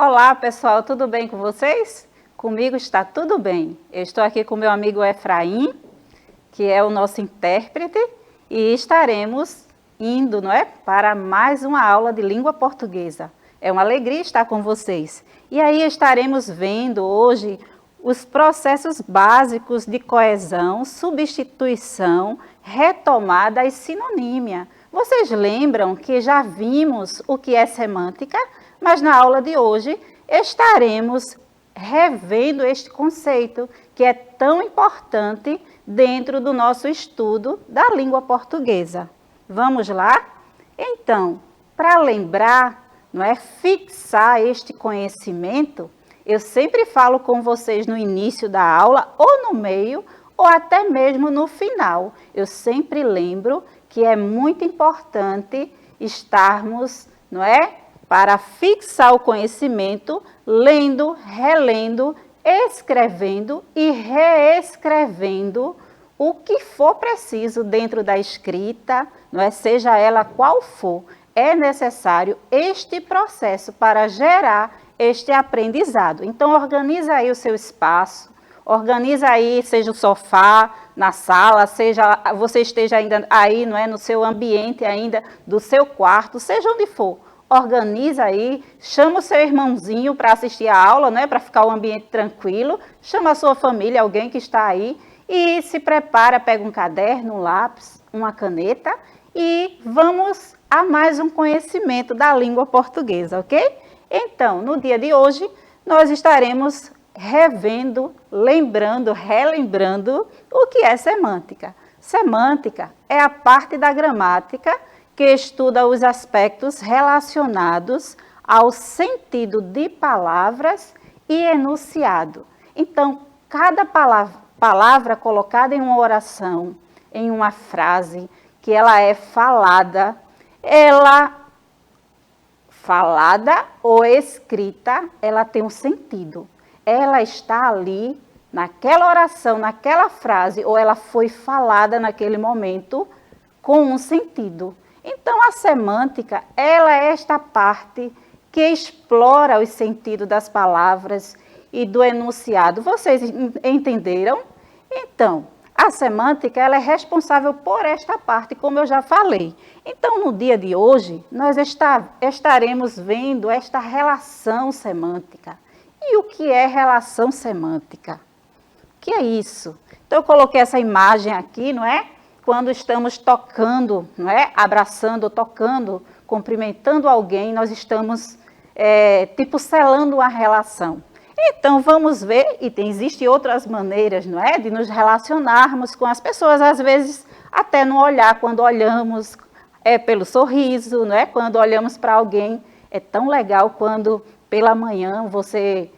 Olá, pessoal, tudo bem com vocês? Comigo está tudo bem. Eu estou aqui com meu amigo Efraim, que é o nosso intérprete, e estaremos indo, para mais uma aula de língua portuguesa. É uma alegria estar com vocês. E aí estaremos vendo hoje os processos básicos de coesão, substituição, retomada e sinonímia. Vocês lembram que já vimos o que é semântica? Mas na aula de hoje estaremos revendo este conceito que é tão importante dentro do nosso estudo da língua portuguesa. Vamos lá? Então, para lembrar, fixar este conhecimento, eu sempre falo com vocês no início da aula, ou no meio, ou até mesmo no final. Eu sempre lembro que é muito importante estarmos, para fixar o conhecimento, lendo, relendo, escrevendo e reescrevendo o que for preciso dentro da escrita, seja ela qual for. É necessário este processo para gerar este aprendizado. Então, organiza aí o seu espaço, organiza aí, seja o sofá, na sala, seja você esteja ainda aí, no seu ambiente ainda, do seu quarto, seja onde for. Organiza aí, chama o seu irmãozinho para assistir a aula, para ficar o ambiente tranquilo, chama a sua família, alguém que está aí, e se prepara, pega um caderno, um lápis, uma caneta, e vamos a mais um conhecimento da língua portuguesa, ok? Então, no dia de hoje, nós estaremos revendo, lembrando, relembrando o que é semântica. Semântica é a parte da gramática que estuda os aspectos relacionados ao sentido de palavras e enunciado. Então, cada palavra colocada em uma oração, em uma frase, que ela é falada ou escrita, ela tem um sentido. Ela está ali, naquela oração, naquela frase, ou ela foi falada naquele momento com um sentido. Então, a semântica, ela é esta parte que explora os sentidos das palavras e do enunciado. Vocês entenderam? Então, a semântica, ela é responsável por esta parte, como eu já falei. Então, no dia de hoje, nós estaremos vendo esta relação semântica. E o que é relação semântica? O que é isso? Então, eu coloquei essa imagem aqui, quando estamos tocando, abraçando, tocando, cumprimentando alguém, nós estamos, selando uma relação. Então, vamos ver, e existem outras maneiras, de nos relacionarmos com as pessoas, às vezes até no olhar, quando olhamos pelo sorriso, quando olhamos para alguém. É tão legal quando pela manhã você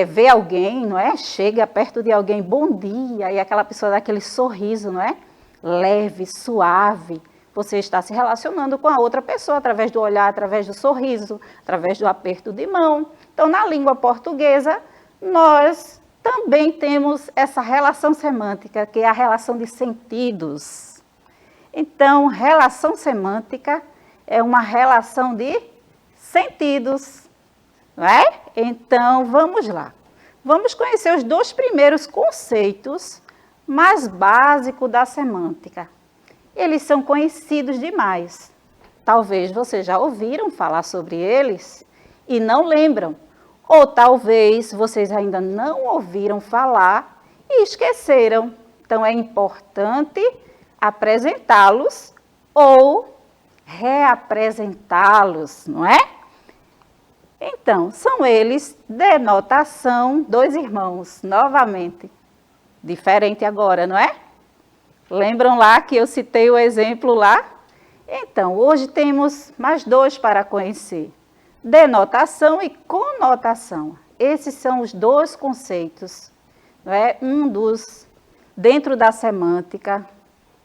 vê alguém, chega perto de alguém, bom dia, e aquela pessoa dá aquele sorriso, leve, suave. Você está se relacionando com a outra pessoa através do olhar, através do sorriso, através do aperto de mão. Então, na língua portuguesa, nós também temos essa relação semântica, que é a relação de sentidos. Então, relação semântica é uma relação de sentidos, Então, vamos lá. Vamos conhecer os dois primeiros conceitos mais básicos da semântica. Eles são conhecidos demais. Talvez vocês já ouviram falar sobre eles e não lembram. Ou talvez vocês ainda não ouviram falar e esqueceram. Então, é importante apresentá-los ou reapresentá-los, Então, são eles denotação, dois irmãos, novamente. Diferente agora, Lembram lá que eu citei o exemplo lá? Então, hoje temos mais dois para conhecer. Denotação e conotação. Esses são os dois conceitos, dentro da semântica,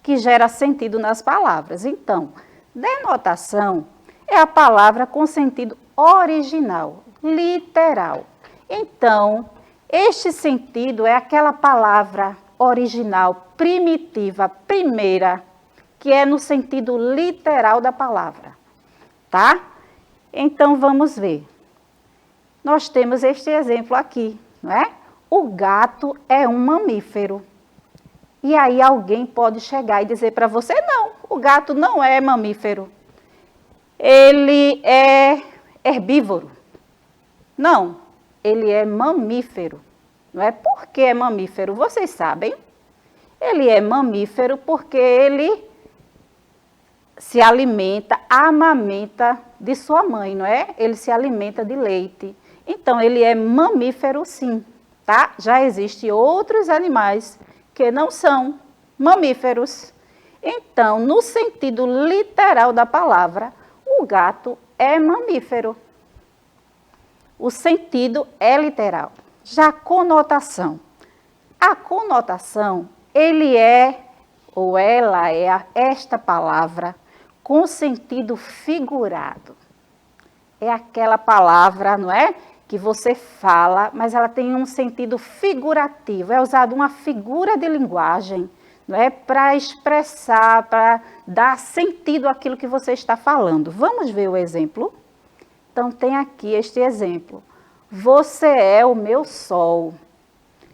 que gera sentido nas palavras. Então, denotação é a palavra com sentido original, literal. Então, este sentido é aquela palavra original, primitiva, primeira, que é no sentido literal da palavra, tá? Então, vamos ver. nós temos este exemplo aqui, não é? O gato é um mamífero. E aí alguém pode chegar e dizer para você, não, o gato não é mamífero. Ele é herbívoro. Não, ele é mamífero. Não é? Por que é mamífero? Vocês sabem? Ele é mamífero porque ele se alimenta, amamenta de sua mãe, não é? Ele se alimenta de leite. Então, ele é mamífero sim, tá? Já existem outros animais que não são mamíferos. Então, no sentido literal da palavra, o gato é mamífero. O sentido é literal. Já a conotação. A conotação, ele é, ou ela é, esta palavra com sentido figurado. É aquela palavra, não é? Que você fala, mas ela tem um sentido figurativo. É usada uma figura de linguagem, não é? Para expressar, para dar sentido àquilo que você está falando. Vamos ver o exemplo? Então, tem aqui este exemplo. Você é o meu sol.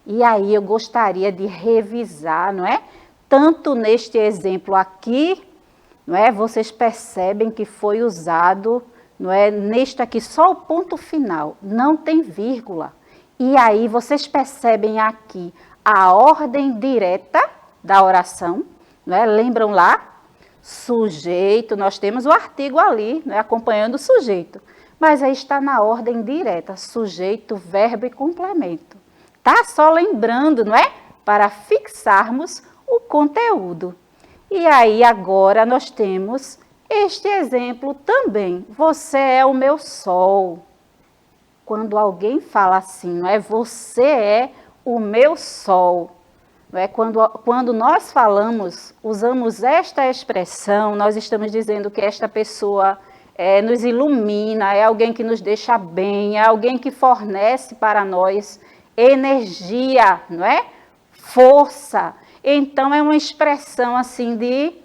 E aí eu gostaria de revisar, não é? Tanto neste exemplo aqui, não é? Vocês percebem que foi usado, não é? Neste aqui só o ponto final, não tem vírgula. E aí vocês percebem aqui a ordem direta da oração, não é? Lembram lá? Sujeito, nós temos o artigo ali, não é? Acompanhando o sujeito. Mas aí está na ordem direta, sujeito, verbo e complemento. Tá? Só lembrando, não é? Para fixarmos o conteúdo. E aí agora nós temos este exemplo também. Você é o meu sol. Quando alguém fala assim, não é? Você é o meu sol. Não é? Quando nós falamos, usamos esta expressão, nós estamos dizendo que esta pessoa nos ilumina, é alguém que nos deixa bem, é alguém que fornece para nós energia, não é? Força. Então, é uma expressão assim de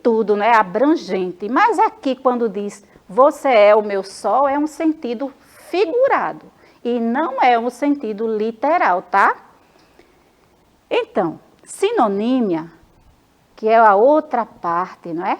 tudo, né? Abrangente. Mas aqui, quando diz você é o meu sol, é um sentido figurado e não é um sentido literal, tá? Então, sinonímia, que é a outra parte, não é?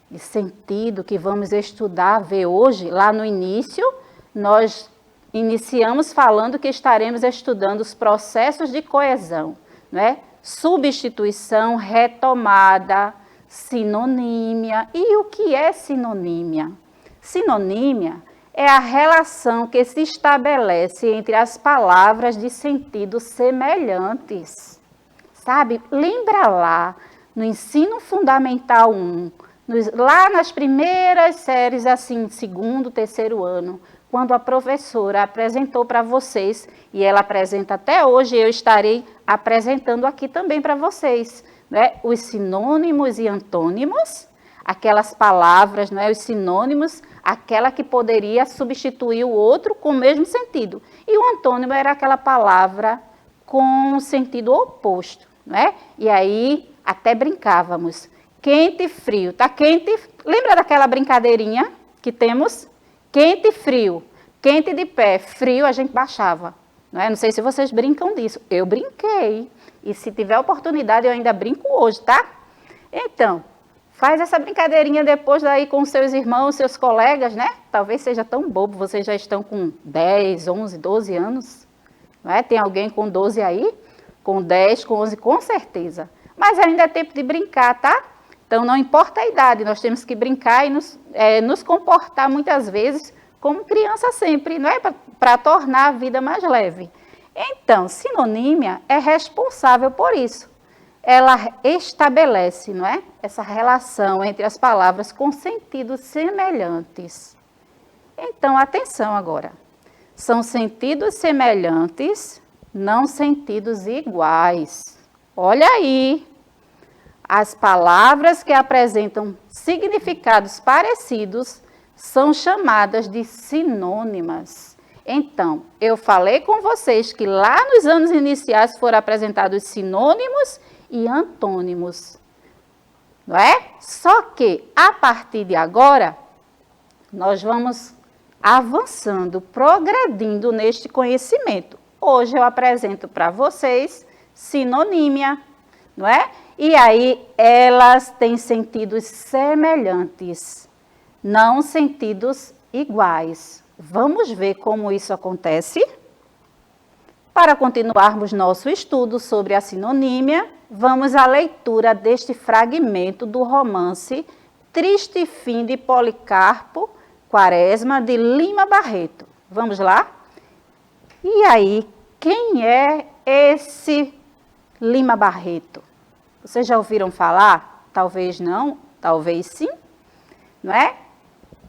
De sentido que vamos estudar, ver hoje, lá no início, nós iniciamos falando que estaremos estudando os processos de coesão, não é? Substituição, retomada, sinonímia. E o que é sinonímia? Sinonímia é a relação que se estabelece entre as palavras de sentidos semelhantes. Sabe? Lembra lá, no ensino fundamental 1, lá nas primeiras séries, assim, segundo, terceiro ano, quando a professora apresentou para vocês, e ela apresenta até hoje, eu estarei apresentando aqui também para vocês, né? Os sinônimos e antônimos, aquelas palavras, não é? Os sinônimos, aquela que poderia substituir o outro com o mesmo sentido. E o antônimo era aquela palavra com sentido oposto, não é? E aí até brincávamos. Quente e frio, tá quente? Lembra daquela brincadeirinha que temos? Quente e frio, quente de pé, frio a gente baixava. Não é? Não sei se vocês brincam disso. Eu brinquei. E se tiver oportunidade, eu ainda brinco hoje, tá? Então, faz essa brincadeirinha depois daí com seus irmãos, seus colegas, né? Talvez seja tão bobo, vocês já estão com 10, 11, 12 anos. Não é? Tem alguém com 12 aí? Com 10, com 11, com certeza. Mas ainda é tempo de brincar, tá? Então, não importa a idade, nós temos que brincar e nos comportar muitas vezes como criança sempre, não é? Para tornar a vida mais leve. Então, sinonímia é responsável por isso. Ela estabelece, não é? Essa relação entre as palavras com sentidos semelhantes. Então, atenção agora. São sentidos semelhantes, não sentidos iguais. Olha aí. As palavras que apresentam significados parecidos são chamadas de sinônimas. Então, eu falei com vocês que lá nos anos iniciais foram apresentados sinônimos e antônimos, não é? Só que, a partir de agora, nós vamos avançando, progredindo neste conhecimento. Hoje eu apresento para vocês sinonímia, não é? E aí elas têm sentidos semelhantes, não sentidos iguais. Vamos ver como isso acontece? Para continuarmos nosso estudo sobre a sinonímia, vamos à leitura deste fragmento do romance Triste Fim de Policarpo Quaresma, de Lima Barreto. Vamos lá? E aí, quem é esse Lima Barreto? Vocês já ouviram falar? Talvez não, talvez sim, não é?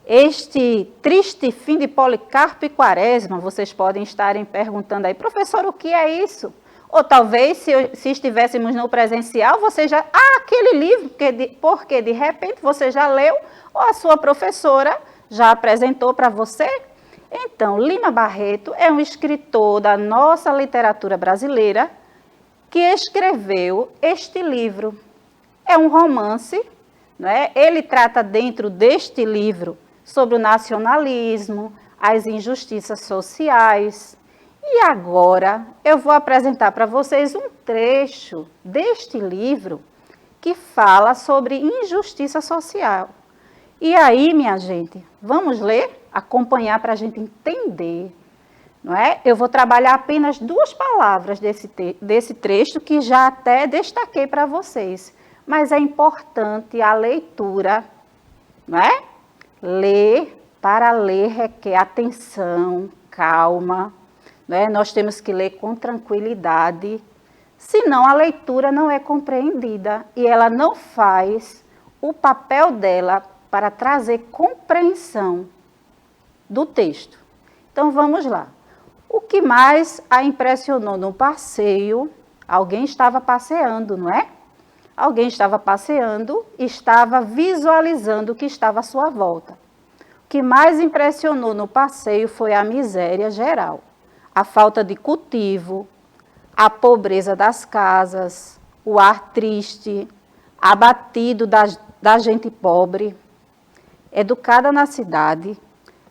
Este Triste Fim de Policarpo e Quaresma, vocês podem estarem perguntando aí, professor, o que é isso? Ou talvez, se estivéssemos no presencial, você já... aquele livro, porque de repente você já leu, ou a sua professora já apresentou para você? Então, Lima Barreto é um escritor da nossa literatura brasileira que escreveu este livro. É um romance, não é? Ele trata dentro deste livro sobre o nacionalismo, as injustiças sociais. E agora eu vou apresentar para vocês um trecho deste livro que fala sobre injustiça social. E aí, minha gente, vamos ler, acompanhar para a gente entender, não é? Eu vou trabalhar apenas 2 palavras desse trecho que já até destaquei para vocês, mas é importante a leitura, não é? Para ler requer atenção, calma, não é? Nós temos que ler com tranquilidade, senão a leitura não é compreendida e ela não faz o papel dela para trazer compreensão do texto. Então vamos lá. O que mais a impressionou no passeio? Alguém estava passeando, não é? Alguém estava passeando e estava visualizando o que estava à sua volta. O que mais impressionou no passeio foi a miséria geral, a falta de cultivo, a pobreza das casas, o ar triste, abatido da gente pobre. Educada na cidade,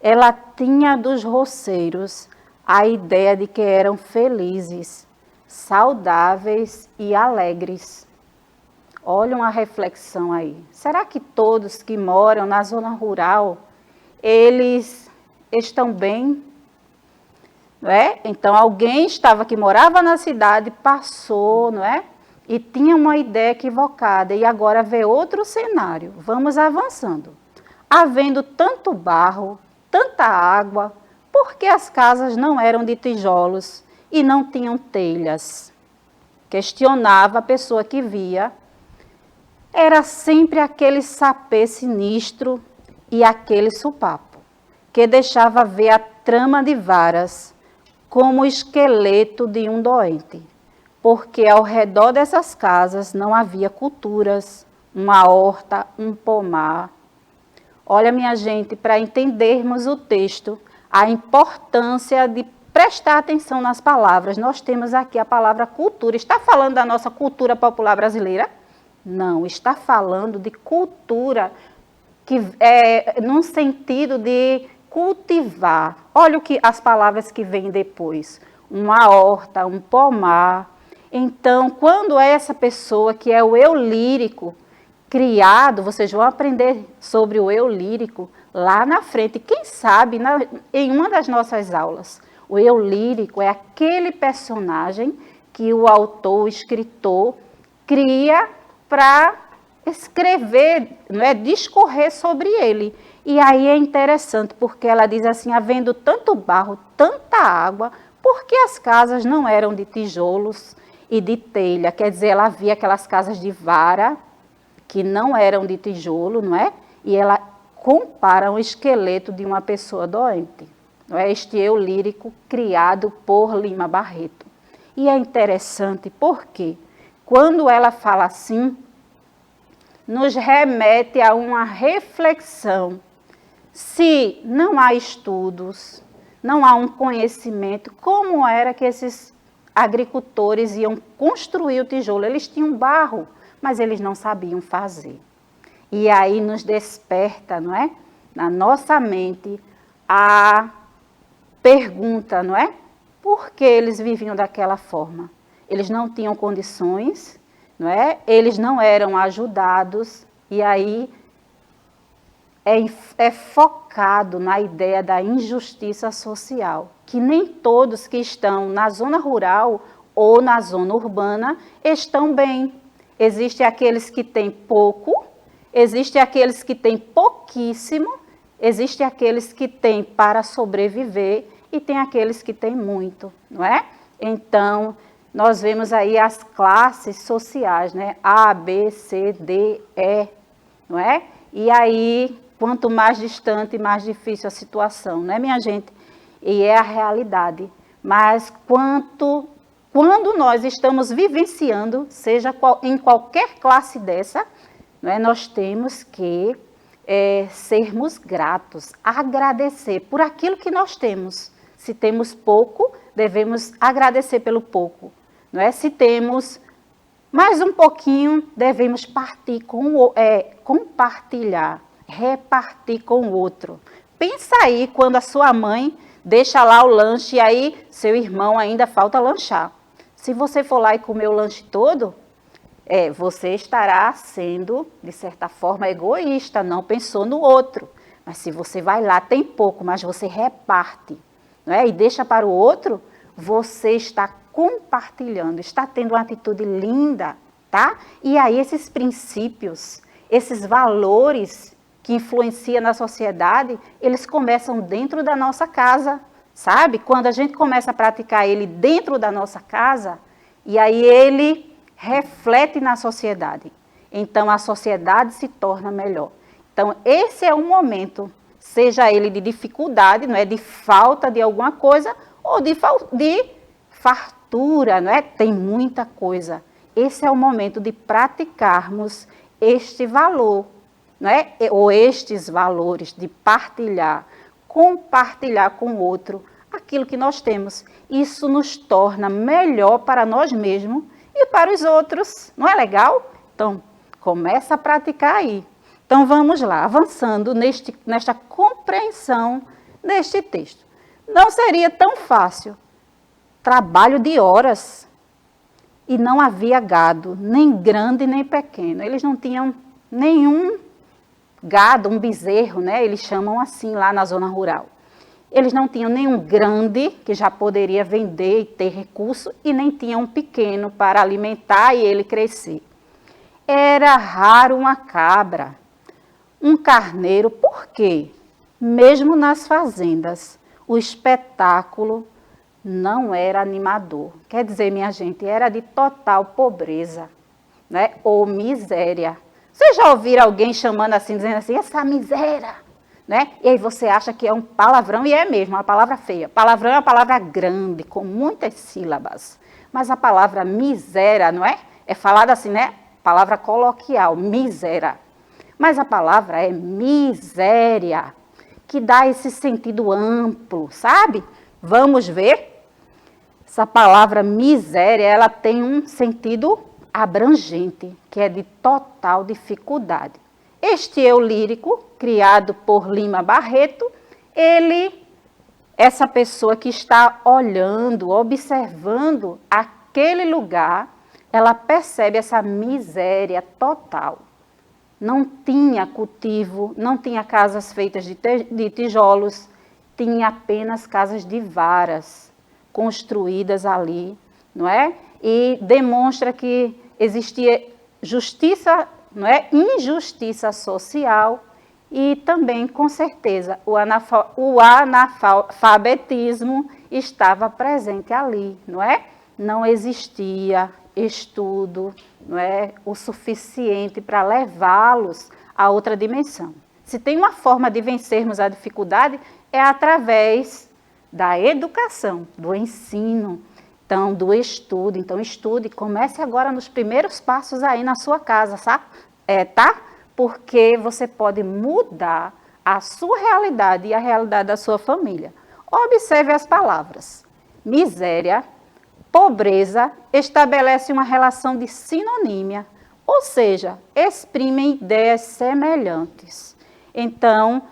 ela tinha dos roceiros a ideia de que eram felizes, saudáveis e alegres. Olha uma reflexão aí. Será que todos que moram na zona rural, eles estão bem? Não é? Então, alguém que morava na cidade, passou, não é? E tinha uma ideia equivocada, e agora vê outro cenário. Vamos avançando. Havendo tanto barro, tanta água, por que as casas não eram de tijolos e não tinham telhas? Questionava a pessoa que via. Era sempre aquele sapê sinistro e aquele supapo, que deixava ver a trama de varas como o esqueleto de um doente, porque ao redor dessas casas não havia culturas, uma horta, um pomar. Olha, minha gente, para entendermos o texto, a importância de prestar atenção nas palavras. Nós temos aqui a palavra cultura. Está falando da nossa cultura popular brasileira? Não, está falando de cultura que num sentido de cultivar. Olha as palavras que vêm depois. Uma horta, um pomar. Então, quando é essa pessoa que é o eu lírico criado, vocês vão aprender sobre o eu lírico lá na frente. Quem sabe em uma das nossas aulas. O eu lírico é aquele personagem que o autor, o escritor, cria para escrever, não é, discorrer sobre ele. E aí é interessante, porque ela diz assim, havendo tanto barro, tanta água, por que as casas não eram de tijolos e de telha? Quer dizer, ela via aquelas casas de vara, que não eram de tijolo, não é? E ela compara o esqueleto de uma pessoa doente. Não é? Este eu lírico criado por Lima Barreto. E é interessante porque quando ela fala assim, nos remete a uma reflexão. Se não há estudos, não há um conhecimento, como era que esses agricultores iam construir o tijolo? Eles tinham barro, mas eles não sabiam fazer. E aí nos desperta, não é? Na nossa mente, a pergunta, não é? Por que eles viviam daquela forma? Eles não tinham condições, não é? Eles não eram ajudados, e aí é focado na ideia da injustiça social, que nem todos que estão na zona rural ou na zona urbana estão bem. Existem aqueles que têm pouco, existem aqueles que têm pouquíssimo, existem aqueles que têm para sobreviver e tem aqueles que têm muito, não é? Então, nós vemos aí as classes sociais, né? A, B, C, D, E, não é? E aí, quanto mais distante, mais difícil a situação, não é, minha gente? E é a realidade. Mas quando nós estamos vivenciando, seja em qualquer classe dessa, não é? Nós temos que sermos gratos, agradecer por aquilo que nós temos. Se temos pouco, devemos agradecer pelo pouco, não é? Se temos mais um pouquinho, devemos compartilhar, repartir com o outro. Pensa aí quando a sua mãe deixa lá o lanche e aí seu irmão ainda falta lanchar. Se você for lá e comer o lanche todo, você estará sendo, de certa forma, egoísta, não pensou no outro. Mas se você vai lá, tem pouco, mas você reparte, não é? E deixa para o outro, você está compartilhando, está tendo uma atitude linda, tá? E aí esses princípios, esses valores que influenciam na sociedade, eles começam dentro da nossa casa, sabe? Quando a gente começa a praticar ele dentro da nossa casa, e aí ele reflete na sociedade. Então a sociedade se torna melhor. Então esse é um momento, seja ele de dificuldade, não é, de falta de alguma coisa, ou de fartura, não é? Tem muita coisa. Esse é o momento de praticarmos este valor, não é? Ou estes valores, de partilhar, compartilhar com o outro aquilo que nós temos. Isso nos torna melhor para nós mesmos e para os outros. Não é legal? Então, começa a praticar aí. Então, vamos lá, avançando nesta compreensão deste texto. Não seria tão fácil, trabalho de horas, e não havia gado, nem grande nem pequeno. Eles não tinham nenhum gado, um bezerro, né? Eles chamam assim lá na zona rural. Eles não tinham nenhum grande, que já poderia vender e ter recurso, e nem tinham um pequeno para alimentar e ele crescer. Era raro uma cabra, um carneiro, por quê? Mesmo nas fazendas, o espetáculo não era animador. Quer dizer, minha gente, era de total pobreza, né? Ou miséria. Vocês já ouviram alguém chamando assim, dizendo assim, essa miséria, né? E aí você acha que é um palavrão, e é mesmo, uma palavra feia. Palavrão é uma palavra grande, com muitas sílabas. Mas a palavra miséria, não é? É falada assim, né? Palavra coloquial, miséria. Mas a palavra é miséria, que dá esse sentido amplo, sabe? Vamos ver? Essa palavra miséria, ela tem um sentido abrangente, que é de total dificuldade. Este eu lírico, criado por Lima Barreto, essa pessoa que está olhando, observando aquele lugar, ela percebe essa miséria total. Não tinha cultivo, não tinha casas feitas de tijolos, tinha apenas casas de varas construídas ali, não é? E demonstra que existia justiça, não é? Injustiça social e também, com certeza, o analfabetismo estava presente ali, não é? Não existia estudo, não é, o suficiente para levá-los a outra dimensão. Se tem uma forma de vencermos a dificuldade, é através da educação, do ensino, então, do estudo. Então, estude, comece agora nos primeiros passos aí na sua casa, sabe? Tá? Porque você pode mudar a sua realidade e a realidade da sua família. Observe as palavras. Miséria, pobreza, estabelece uma relação de sinonímia, ou seja, exprimem ideias semelhantes. Então,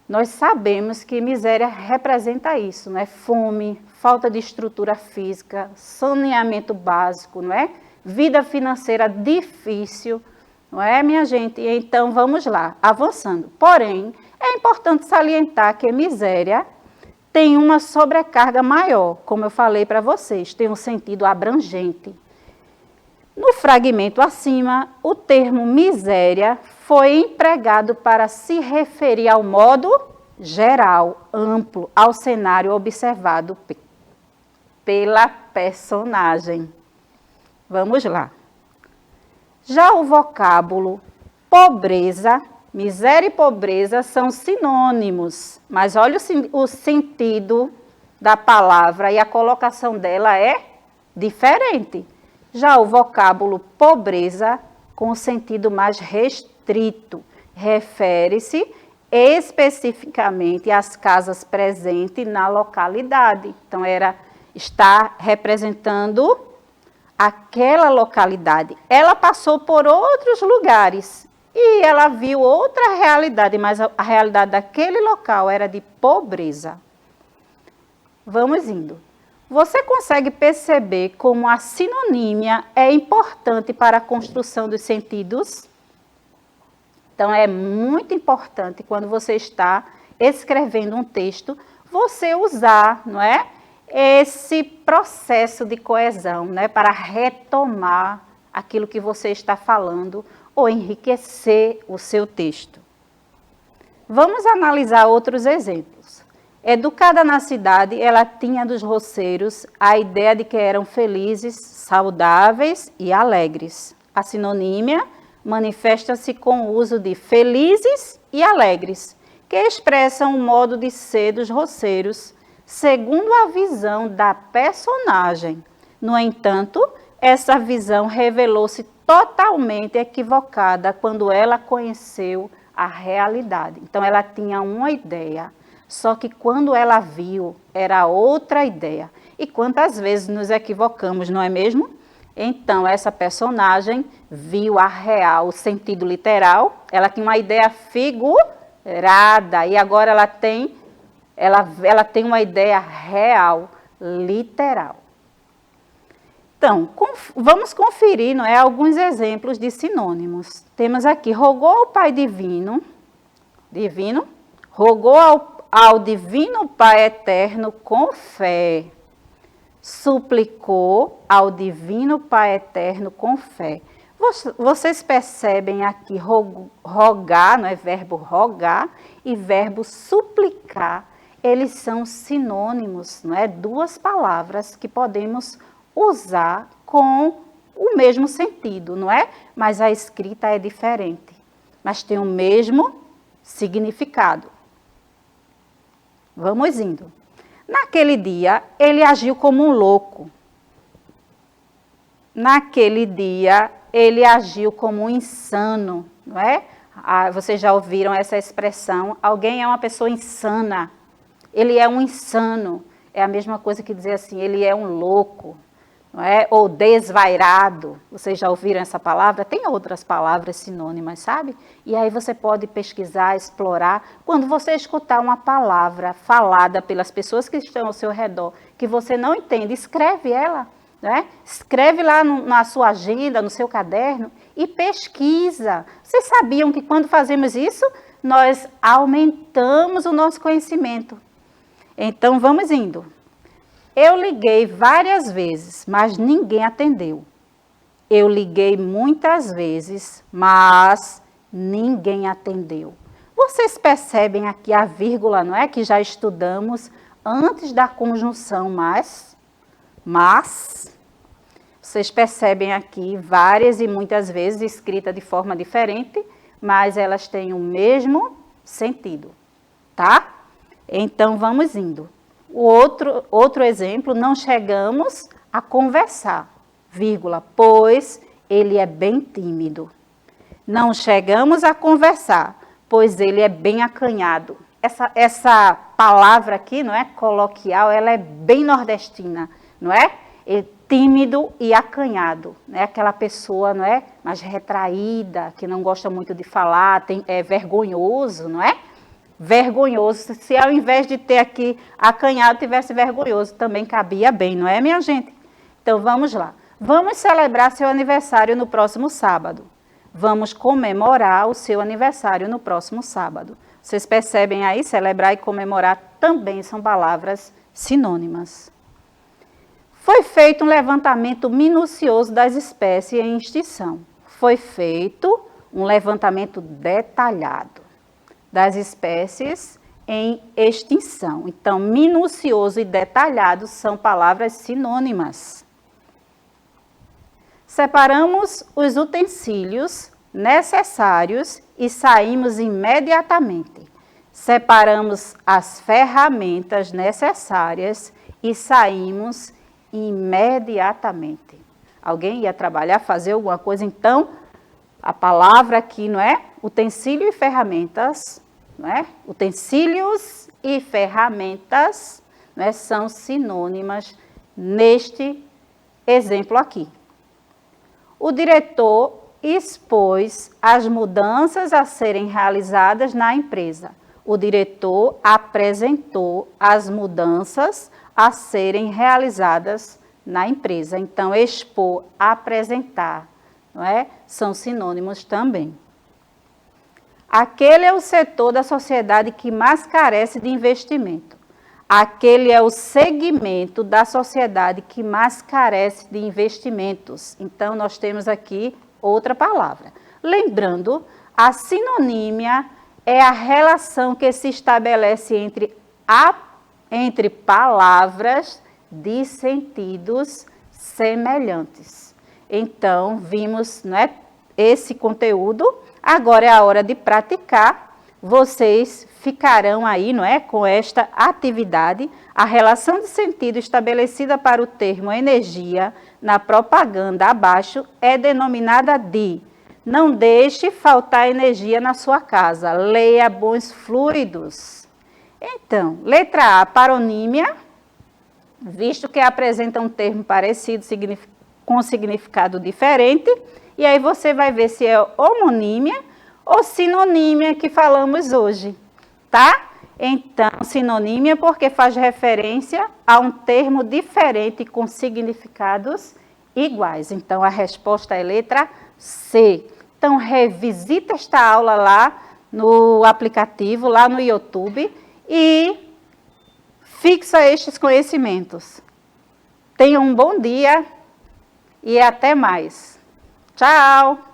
nós sabemos que miséria representa isso, não é? Fome, falta de estrutura física, saneamento básico, não é? Vida financeira difícil, não é, minha gente? Então, vamos lá, avançando. Porém, é importante salientar que miséria tem uma sobrecarga maior, como eu falei para vocês, tem um sentido abrangente. No fragmento acima, o termo miséria foi empregado para se referir ao modo geral, amplo, ao cenário observado pela personagem. Vamos lá. Já o vocábulo pobreza, miséria e pobreza são sinônimos, mas olha o sentido da palavra e a colocação dela é diferente. Já o vocábulo pobreza, com o sentido mais restrito, refere-se especificamente às casas presentes na localidade. Então, está representando aquela localidade. Ela passou por outros lugares e ela viu outra realidade, mas a realidade daquele local era de pobreza. Vamos indo. Você consegue perceber como a sinonímia é importante para a construção dos sentidos? Então, é muito importante quando você está escrevendo um texto, você usar, não é? Esse processo de coesão, né, para retomar aquilo que você está falando ou enriquecer o seu texto. Vamos analisar outros exemplos. Educada na cidade, ela tinha dos roceiros a ideia de que eram felizes, saudáveis e alegres. A sinonímia manifesta-se com o uso de felizes e alegres, que expressam o modo de ser dos roceiros, segundo a visão da personagem. No entanto, essa visão revelou-se totalmente equivocada quando ela conheceu a realidade. Então, ela tinha uma ideia, só que quando ela viu, era outra ideia. E quantas vezes nos equivocamos, não é mesmo? Então, essa personagem viu a real, o sentido literal, ela tinha uma ideia figurada e agora ela tem uma ideia real, literal. Então, vamos conferir, não é, alguns exemplos de sinônimos. Temos aqui, rogou ao Pai Divino, rogou ao Divino Pai Eterno com fé. Suplicou ao Divino Pai Eterno com fé. Vocês percebem aqui rogar, não é, verbo rogar e verbo suplicar. Eles são sinônimos, não é? Duas palavras que podemos usar com o mesmo sentido, não é? Mas a escrita é diferente, mas tem o mesmo significado. Vamos indo. Naquele dia, ele agiu como um louco. Naquele dia, ele agiu como um insano, não é? Vocês já ouviram essa expressão, alguém é uma pessoa insana. Ele é um insano, é a mesma coisa que dizer assim, ele é um louco, não é? Ou desvairado, vocês já ouviram essa palavra? Tem outras palavras sinônimas, sabe? E aí você pode pesquisar, explorar. Quando você escutar uma palavra falada pelas pessoas que estão ao seu redor, que você não entende, escreve ela, né? Escreve lá na sua agenda, no seu caderno e pesquisa. Vocês sabiam que quando fazemos isso, nós aumentamos o nosso conhecimento. Então, vamos indo. Eu liguei várias vezes, mas ninguém atendeu. Eu liguei muitas vezes, mas ninguém atendeu. Vocês percebem aqui a vírgula, não é? Que já estudamos antes da conjunção mas. Vocês percebem aqui várias e muitas vezes escrita de forma diferente, mas elas têm o mesmo sentido, tá? Então, vamos indo. O outro exemplo, não chegamos a conversar, vírgula, pois ele é bem tímido. Não chegamos a conversar, pois ele é bem acanhado. Essa palavra aqui, não é, coloquial, ela é bem nordestina, não é? Tímido e acanhado, né? Aquela pessoa, não é, mais retraída, que não gosta muito de falar, é vergonhoso, não é? vergonhoso. Se ao invés de ter aqui acanhado, tivesse vergonhoso, também cabia bem, não é, minha gente? Então, vamos lá. Vamos celebrar seu aniversário no próximo sábado. Vamos comemorar o seu aniversário no próximo sábado. Vocês percebem aí, celebrar e comemorar também são palavras sinônimas. Foi feito um levantamento minucioso das espécies em extinção. Foi feito um levantamento detalhado das espécies em extinção. Então, minucioso e detalhado são palavras sinônimas. Separamos os utensílios necessários e saímos imediatamente. Separamos as ferramentas necessárias e saímos imediatamente. Alguém ia trabalhar, fazer alguma coisa, então, a palavra aqui, não é? Utensílio e ferramentas, não é? Utensílios e ferramentas, não é? São sinônimas neste exemplo aqui. O diretor expôs as mudanças a serem realizadas na empresa. O diretor apresentou as mudanças a serem realizadas na empresa. Então, expor, apresentar, não é? São sinônimos também. Aquele é o setor da sociedade que mais carece de investimento. Aquele é o segmento da sociedade que mais carece de investimentos. Então, nós temos aqui outra palavra. Lembrando, a sinonímia é a relação que se estabelece entre palavras de sentidos semelhantes. Então, vimos, não é, esse conteúdo. Agora é a hora de praticar. Vocês ficarão aí, não é, com esta atividade. A relação de sentido estabelecida para o termo energia na propaganda abaixo é denominada de: não deixe faltar energia na sua casa. Leia bons fluidos. Então, letra A, paronímia, visto que apresenta um termo parecido com significado diferente. E aí você vai ver se é homonímia ou sinonímia que falamos hoje, tá? Então, sinonímia porque faz referência a um termo diferente com significados iguais. Então, a resposta é letra C. Então, revisita esta aula lá no aplicativo, lá no YouTube e fixa estes conhecimentos. Tenham um bom dia e até mais. Tchau!